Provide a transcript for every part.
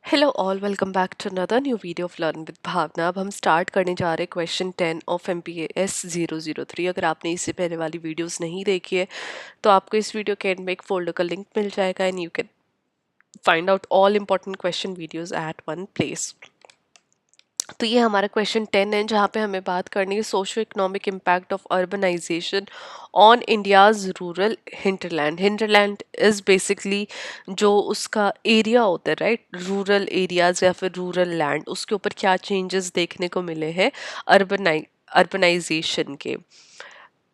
Hello all, welcome back to another new video of learn with Bhavna. अब हम start करने जा रहे हैं क्वेश्चन 10 ऑफ MPAS 003। अगर आपने इससे पहले वाली वीडियोस नहीं देखी है तो आपको इस वीडियो के एंड में एक फोल्डर का लिंक मिल जाएगा and you can find out all important question videos at one place. तो ये हमारा क्वेश्चन 10 है, जहाँ पे हमें बात करनी है socio economic impact of urbanization on India's rural hinterland. Hinterland is basically जो उसका एरिया होता है, राइट, रूरल एरियाज या फिर रूरल लैंड, उसके ऊपर क्या चेंजेस देखने को मिले हैं अर्बनाइजेशन के।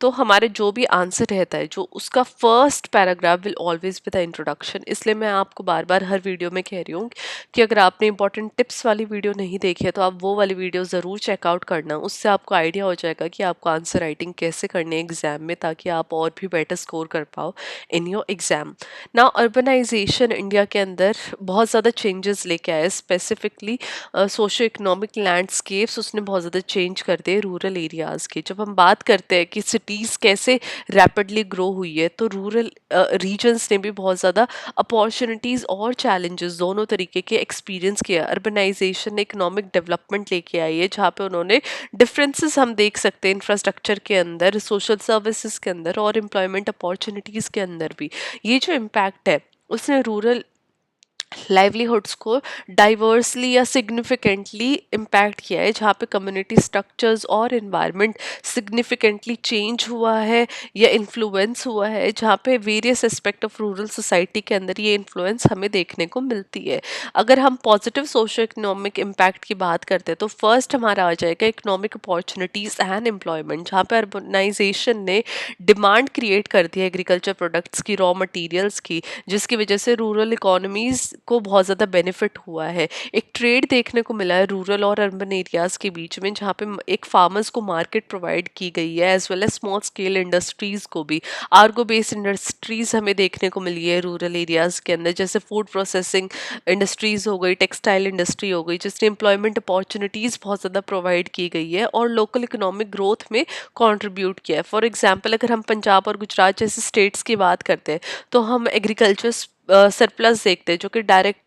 तो हमारे जो भी आंसर रहता है, जो उसका first paragraph will always be the introduction. इसलिए मैं आपको बार बार हर वीडियो में कह रही हूँ कि अगर आपने इंपॉर्टेंट टिप्स वाली वीडियो नहीं देखी है तो आप वो वाली वीडियो ज़रूर चेकआउट करना। उससे आपको आइडिया हो जाएगा कि आपको आंसर राइटिंग कैसे करनी है एग्जाम में, ताकि आप और भी बेटर स्कोर कर पाओ in your exam. Now urbanization India के अंदर बहुत ज़्यादा चेंजेस लेके आया, स्पेसिफिकली सोशो इकोनॉमिक लैंडस्केप्स उसने बहुत ज़्यादा चेंज कर दिए रूरल एरियाज़ के। जब हम बात करते हैं कि सिटीज़ कैसे रैपिडली ग्रो हुई है, तो रूरल रीजन्स ने भी बहुत ज़्यादा अपॉर्चुनिटीज़ और चैलेंजेस दोनों तरीके के एक्सपीरियंस किया। अर्बनाइजेशन ने इकोनॉमिक डेवलपमेंट लेके आई है, जहाँ पे उन्होंने डिफरेंसेस हम देख सकते हैं इंफ्रास्ट्रक्चर के अंदर, सोशल सर्विसेज के अंदर और एम्प्लॉयमेंट अपॉर्चुनिटीज़ के अंदर भी। ये जो इम्पैक्ट है उसने रूरल लाइवलीहुड्स को डाइवर्सली या सिग्निफिकेंटली इम्पैक्ट किया है, जहाँ पे कम्युनिटी स्ट्रक्चर्स और इन्वायरमेंट सिग्निफिकेंटली चेंज हुआ है या इन्फ्लुएंस हुआ है, जहाँ पे various aspect of rural society के अंदर ये इन्फ्लुएंस हमें देखने को मिलती है। अगर हम पॉजिटिव सोशो इकोनॉमिक इम्पैक्ट की बात करते हैं तो फर्स्ट हमारा आ जाएगा इकोनॉमिक अपॉर्चुनिटीज़ एंड एम्प्लॉयमेंट, जहाँ पे अर्बनाइजेशन ने डिमांड क्रिएट कर दी है एग्रीकल्चर प्रोडक्ट्स की, रॉ मटेरियल्स की, जिसकी वजह से रूरल इकोनॉमीज को बहुत ज़्यादा बेनिफिट हुआ है। एक ट्रेड देखने को मिला है रूरल और अर्बन एरियाज़ के बीच में, जहाँ पे एक फार्मर्स को मार्केट प्रोवाइड की गई है, as well as small scale industries को भी। आर्गो बेस्ड इंडस्ट्रीज़ हमें देखने को मिली है रूरल एरियाज़ के अंदर, जैसे फूड प्रोसेसिंग इंडस्ट्रीज़ हो गई, टेक्सटाइल इंडस्ट्री हो गई, जिसने एम्प्लॉयमेंट अपॉर्चुनिटीज़ बहुत ज़्यादा प्रोवाइड की गई है और लोकल इकोनॉमिक ग्रोथ में कंट्रीब्यूट किया है। फॉर एग्जांपल, अगर हम पंजाब और गुजरात जैसे स्टेट्स की बात करते हैं तो हम एग्रीकल्चर सरप्लस देखते हैं, जो कि डायरेक्टली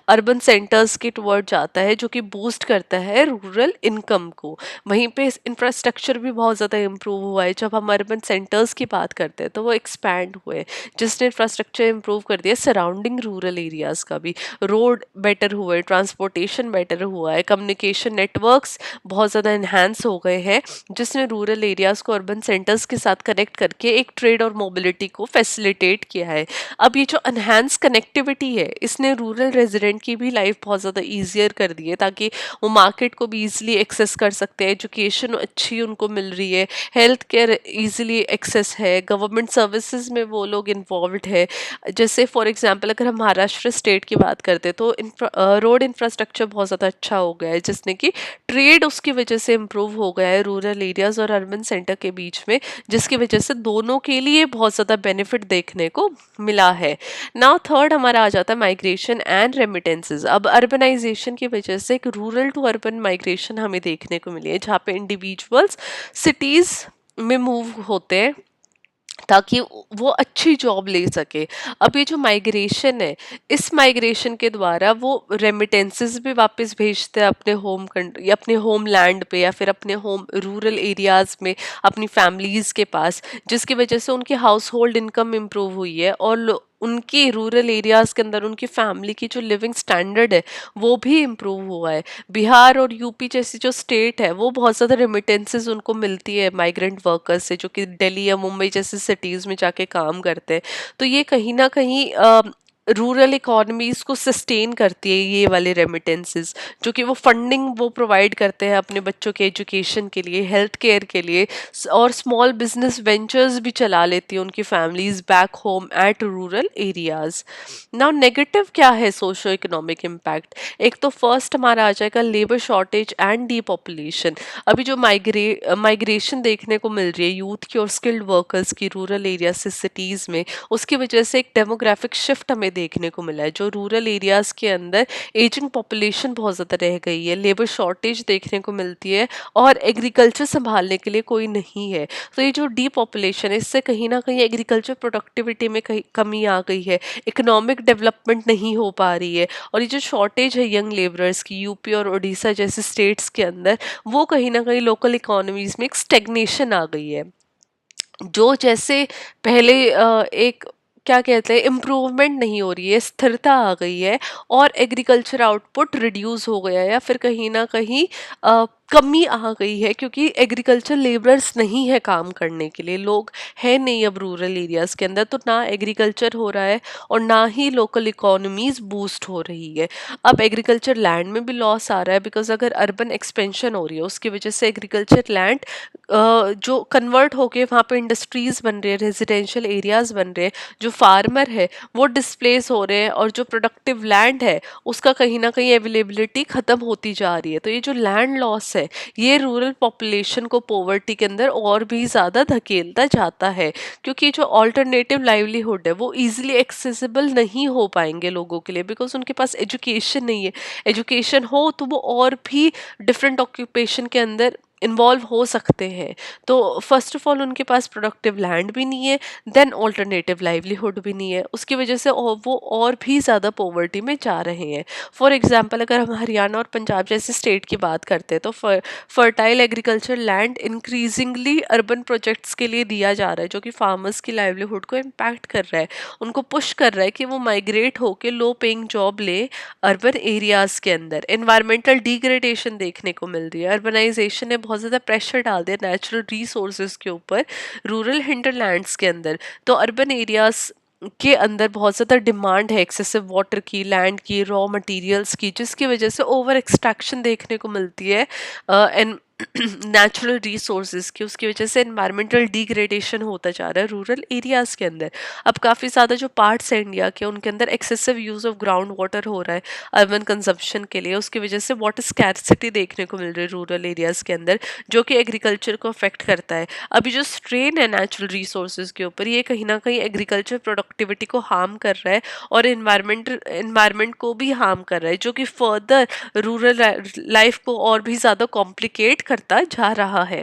अर्बन सेंटर्स के टुवर्ड जाता है, जो कि बूस्ट करता है रूरल इनकम को। वहीं पे इंफ्रास्ट्रक्चर भी बहुत ज़्यादा इम्प्रूव हुआ है। जब हम अर्बन सेंटर्स की बात करते हैं तो वो एक्सपैंड हुए, जिसने इंफ्रास्ट्रक्चर इम्प्रूव कर दिया सराउंडिंग रूरल एरियाज़ का भी। रोड बेटर हुए, ट्रांसपोर्टेशन बेटर हुआ है, कम्युनिकेशन नेटवर्क्स बहुत ज़्यादा इन्हांस हो गए हैं, जिसने रूरल एरियाज़ को अर्बन सेंटर्स के साथ कनेक्ट करके एक ट्रेड और मोबिलिटी को फैसिलिटेट किया है। अब ये जो एनहांस कनेक्टिविटी है, इसने रूरल रेजिडेंट की भी लाइफ बहुत ज़्यादा ईजियर कर दी है, ताकि वो मार्केट को भी ईजिली एक्सेस कर सकते हैं, एजुकेशन अच्छी उनको मिल रही है, हेल्थ केयर ईजिली एक्सेस है, गवर्नमेंट सर्विसेज में वो लोग इन्वॉल्व है। जैसे फॉर एग्जांपल अगर हम महाराष्ट्र स्टेट की बात करते हैं तो रोड इंफ्रास्ट्रक्चर बहुत ज़्यादा अच्छा हो गया है, जिसने कि ट्रेड उसकी वजह से इम्प्रूव हो गया है रूरल एरियाज़ और अर्बन सेंटर के बीच में, जिसकी वजह से दोनों के लिए बहुत ज़्यादा बेनिफिट देखने को मिला है। नाउ थर्ड हमारा आ जाता है माइग्रेशन एंड रेमिटेंसेस। अब अर्बनाइजेशन की वजह से एक रूरल टू अर्बन माइग्रेशन हमें देखने को मिली है, जहाँ पे इंडिविजुअल्स सिटीज़ में मूव होते हैं ताकि वो अच्छी जॉब ले सके। अब ये जो माइग्रेशन है, इस माइग्रेशन के द्वारा वो रेमिटेंसेस भी वापस भेजते हैं अपने होम कंट्री या अपने होम लैंड पे या फिर अपने होम रूरल एरियाज़ में अपनी फैमिलीज़ के पास, जिसकी वजह से उनकी हाउस होल्ड इनकम इम्प्रूव हुई है और उनकी रूरल एरियाज़ के अंदर उनकी फैमिली की जो लिविंग स्टैंडर्ड है वो भी इम्प्रूव हुआ है। बिहार और यूपी जैसी जो स्टेट है वो बहुत ज़्यादा रेमिटेंसेस उनको मिलती है माइग्रेंट वर्कर्स से, जो कि दिल्ली या मुंबई जैसे सिटीज़ में जाके काम करते हैं। तो ये कहीं ना कहीं रूरल इकोनॉमीज को सस्टेन करती है, ये वाले रेमिटेंसेस, जो कि वो फंडिंग वो प्रोवाइड करते हैं अपने बच्चों के एजुकेशन के लिए, हेल्थ केयर के लिए, और स्मॉल बिजनेस वेंचर्स भी चला लेती है उनकी families back home at rural areas. Now negative क्या है सोशो इकोनॉमिक इम्पैक्ट? एक तो फर्स्ट हमारा आ जाएगा लेबर शॉर्टेज एंड डीपॉपुलेशन। अभी जो माइग्रेशन देखने को मिल रही है यूथ की और स्किल्ड वर्कर्स की रूरल एरिया से सिटीज़ में, उसकी वजह से एक डेमोग्राफिक शिफ्ट हमें देखने को मिला है। जो रूरल एरियाज के अंदर एजिंग पॉपुलेशन बहुत ज़्यादा रह गई है, लेबर शॉर्टेज देखने को मिलती है और एग्रीकल्चर संभालने के लिए कोई नहीं है। तो ये जो डीपॉपुलेशन है, इससे कहीं ना कहीं एग्रीकल्चर प्रोडक्टिविटी में कहीं कमी आ गई है, इकोनॉमिक डेवलपमेंट नहीं हो पा रही है। और ये जो शॉर्टेज है यंग लेबरर्स की यूपी और उड़ीसा जैसे स्टेट्स के अंदर, वो कहीं ना कहीं लोकल इकोनॉमीज में एक स्टेग्नेशन आ गई है। जो जैसे पहले एक क्या कहते हैं इम्प्रूवमेंट नहीं हो रही है, स्थिरता आ गई है और एग्रीकल्चर आउटपुट रिड्यूस हो गया है या फिर कहीं ना कहीं कमी आ गई है, क्योंकि एग्रीकल्चर लेबरर्स नहीं है काम करने के लिए, लोग है नहीं अब रूरल एरियाज के अंदर, तो ना एग्रीकल्चर हो रहा है और ना ही लोकल इकोनॉमीज बूस्ट हो रही है। अब एग्रीकल्चर लैंड में भी लॉस आ रहा है, बिकॉज अगर अर्बन एक्सपेंशन हो रही है उसकी वजह से एग्रीकल्चर लैंड जो कन्वर्ट होके वहाँ पे इंडस्ट्रीज बन रही है, रेजिडेंशियल एरियाज बन रहे हैं, जो फार्मर है वो डिस्प्लेस हो रहे हैं और जो प्रोडक्टिव लैंड है उसका कहीं ना कहीं अवेलेबिलिटी खत्म होती जा रही है। तो ये जो लैंड लॉस है ये रूरल पॉपुलेशन को पॉवर्टी के अंदर और भी ज़्यादा धकेलता जाता है, क्योंकि जो ऑल्टरनेटिव लाइवलीहुड है वो इजीली एक्सेसिबल नहीं हो पाएंगे लोगों के लिए, बिकॉज उनके पास एजुकेशन नहीं है। एजुकेशन हो तो वो और भी डिफरेंट ऑक्यूपेशन के अंदर इन्वॉल्व हो सकते हैं। तो फर्स्ट ऑफ ऑल उनके पास प्रोडक्टिव लैंड भी नहीं है, देन ऑल्टरनेटिव लाइवलीहुड भी नहीं है, उसकी वजह से वो और भी ज़्यादा पॉवर्टी में जा रहे हैं। फॉर एग्जांपल अगर हम हरियाणा और पंजाब जैसे स्टेट की बात करते हैं तो fertile agriculture land increasingly urban projects के लिए दिया जा रहा है, जो कि फार्मर्स की लाइवलीहुड को इम्पैक्ट कर रहा है, उनको पुश कर रहा है कि वो माइग्रेट होकर लो पेइंग जॉब ले अर्बन एरियाज के अंदर। एनवायरमेंटल डिग्रेडेशन देखने को मिल रही है, अर्बनाइजेशन ने बहुत ज़्यादा प्रेशर डाल दिया नेचुरल रिसोर्सेज के ऊपर रूरल हिंटरलैंड्स के अंदर। तो अर्बन एरियाज के अंदर बहुत ज़्यादा डिमांड है एक्सेसिव वाटर की, लैंड की, रॉ मटेरियल्स की, जिसकी वजह से ओवर एक्सट्रैक्शन देखने को मिलती है एंड नेचुरल रिसोर्सेज की, उसकी वजह से एनवायरमेंटल डिग्रेडेशन होता जा रहा है रूरल एरियाज़ के अंदर। अब काफ़ी ज़्यादा जो पार्ट्स हैं इंडिया के उनके अंदर excessive use of ground water हो रहा है अर्बन कंजप्शन के लिए, उसकी वजह से वाटर स्कैरसिटी देखने को मिल रही है रूरल एरियाज़ के अंदर, जो कि एग्रीकल्चर को अफेक्ट करता है। अभी जो स्ट्रेन है नेचुरल रिसोर्सेज के ऊपर, ये कहीं ना कहीं एग्रीकल्चर प्रोडक्टिविटी को हार्म कर रहा है और एनवायरमेंट को भी हार्म कर रहा है, जो कि फर्दर रूरल लाइफ को और भी ज़्यादा कॉम्प्लिकेट करता जा रहा है।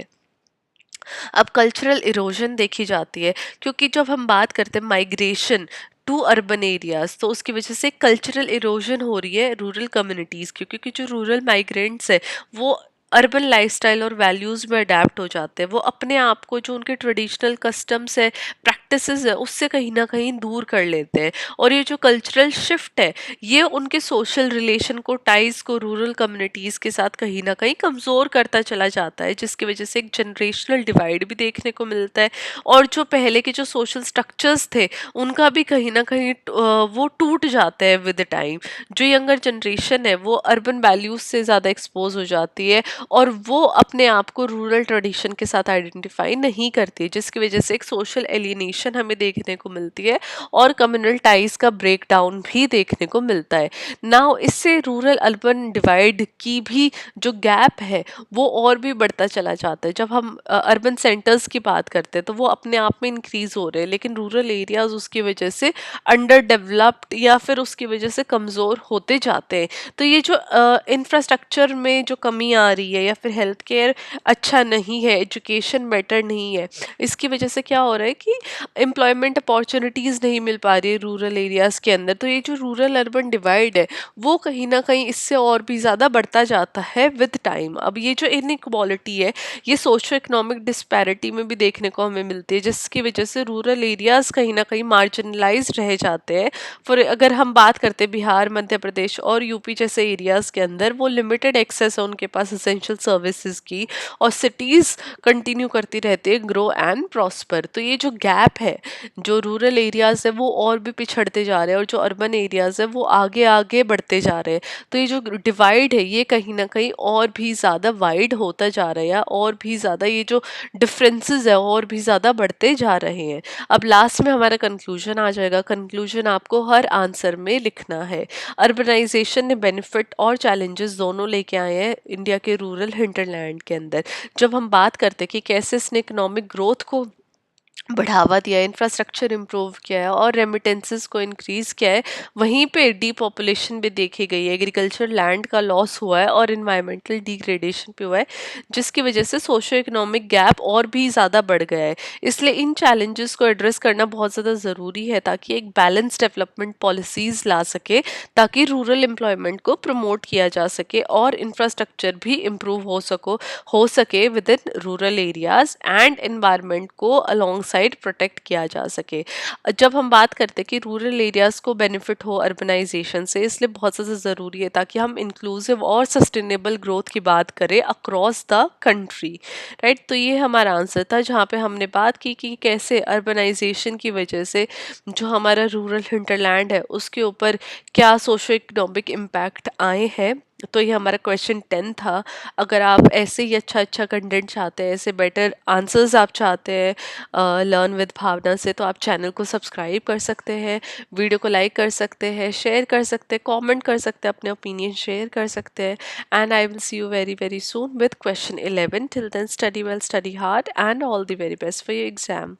अब कल्चरल इरोजन देखी जाती है, क्योंकि जब हम बात करते हैं माइग्रेशन टू अर्बन एरियाज, तो उसकी वजह से कल्चरल इरोजन हो रही है रूरल कम्युनिटीज़ की, क्योंकि जो रूरल माइग्रेंट्स है वो अर्बन लाइफस्टाइल और वैल्यूज़ में अडेप्ट हो जाते हैं, वो अपने आप को जो उनके ट्रेडिशनल कस्टम्स है, प्रैक्टिसेस है, उससे कहीं ना कहीं दूर कर लेते हैं। और ये जो कल्चरल शिफ्ट है ये उनके सोशल रिलेशन को, टाइज को रूरल कम्युनिटीज़ के साथ कहीं ना कहीं कमज़ोर करता चला जाता है, जिसकी वजह से एक जनरेशनल डिवाइड भी देखने को मिलता है और जो पहले के जो सोशल स्ट्रक्चर्स थे उनका भी कहीं ना कहीं वो टूट जाते हैं विद टाइम। जो यंगर जनरेशन है वो अर्बन वैल्यूज़ से ज़्यादा एक्सपोज हो जाती है और वो अपने आप को रूरल ट्रेडिशन के साथ आइडेंटिफाई नहीं करती है, जिसकी वजह से एक सोशल एलिनेशन हमें देखने को मिलती है और कम्युनल टाइज का ब्रेक डाउन भी देखने को मिलता है। नाउ इससे रूरल अर्बन डिवाइड की भी जो गैप है वो और भी बढ़ता चला जाता है। जब हम अर्बन सेंटर्स की बात करते हैं तो वो अपने आप में इंक्रीज हो रहे हैं, लेकिन रूरल एरियाज उसकी वजह से अंडर डेवलप्ड या फिर उसकी वजह से कमज़ोर होते जाते हैं। तो ये जो इंफ्रास्ट्रक्चर में जो कमी आ रही है या फिर हेल्थ केयर अच्छा नहीं है, एजुकेशन बेटर नहीं है, इसकी वजह से क्या हो रहा है कि एम्प्लॉयमेंट अपॉर्चुनिटीज़ नहीं मिल पा रही है रूरल एरियाज़ के अंदर। तो ये जो रूरल अर्बन डिवाइड है वो कहीं ना कहीं इससे और भी ज़्यादा बढ़ता जाता है विद टाइम। अब ये जो इनइक्वालिटी है ये सोशो इकोनॉमिक डिस्पैरिटी में भी देखने को हमें मिलती है, जिसकी वजह से रूरल एरियाज़ कहीं ना कहीं मार्जिनलाइज रह जाते हैं। फॉर अगर हम बात करते हैं बिहार, मध्य प्रदेश और यूपी जैसे एरियाज़ के अंदर, वो लिमिटेड एक्सेस है उनके पास एसेंशियल सर्विसेज की और सिटीज़ कंटिन्यू करती रहती है ग्रो एंड प्रॉस्पर। तो ये जो गैप है, जो रूरल एरियाज़ है वो और भी पिछड़ते जा रहे हैं और जो अर्बन एरियाज़ है वो आगे आगे बढ़ते जा रहे हैं। तो ये जो डिवाइड है ये कहीं ना कहीं और भी ज़्यादा वाइड होता जा रहा है और भी ज़्यादा ये जो डिफरेंसेस है और भी ज़्यादा बढ़ते जा रहे हैं। अब लास्ट में हमारा कंक्लूजन आ जाएगा। कंक्लूजन आपको हर आंसर में लिखना है। अर्बनाइजेशन ने बेनिफिट और चैलेंजेस दोनों लेके आए हैं इंडिया के रूरल हिंटरलैंड के अंदर। जब हम बात करते हैं कि कैसे इसने इकोनॉमिक ग्रोथ को बढ़ावा दिया है, इंफ्रास्ट्रक्चर इम्प्रूव किया है और रेमिटेंसेस को इंक्रीज़ किया है, वहीं पे डीपॉपुलेशन भी देखी गई है, एग्रीकल्चर लैंड का लॉस हुआ है और इन्वायरमेंटल डिग्रेडेशन भी हुआ है, जिसकी वजह से सोशो इकोनॉमिक गैप और भी ज़्यादा बढ़ गया है। इसलिए इन चैलेंजेस को एड्रेस करना बहुत ज़्यादा ज़रूरी है ताकि एक बैलेंस डेवलपमेंट पॉलिसीज़ ला सके, ताकि रूरल एम्प्लॉयमेंट को प्रमोट किया जा सके और इंफ्रास्ट्रक्चर भी इम्प्रूव हो सके with in rural areas and environment को अलोंग साइड प्रोटेक्ट किया जा सके। जब हम बात करते हैं कि रूरल एरियाज को बेनिफिट हो अर्बनाइजेशन से, इसलिए बहुत ज़्यादा ज़रूरी है ताकि हम इंक्लूसिव और सस्टेनेबल ग्रोथ की बात करें अक्रॉस द कंट्री, राइट। तो ये हमारा आंसर था जहाँ पे हमने बात की कि कैसे अर्बनाइजेशन की वजह से जो हमारा रूरल हिंटरलैंड है उसके ऊपर क्या सोशो इकोनॉमिक इम्पैक्ट आए हैं। तो ये हमारा क्वेश्चन 10 था। अगर आप ऐसे ही अच्छा अच्छा कंटेंट चाहते हैं, ऐसे बेटर आंसर्स आप चाहते हैं लर्न विद भावना से, तो आप चैनल को सब्सक्राइब कर सकते हैं, वीडियो को लाइक कर सकते हैं, शेयर कर सकते हैं, कमेंट कर सकते हैं, अपने ओपिनियन शेयर कर सकते हैं। And I will see you very very soon with question 11। Till then study well, study hard and all the very best for your exam.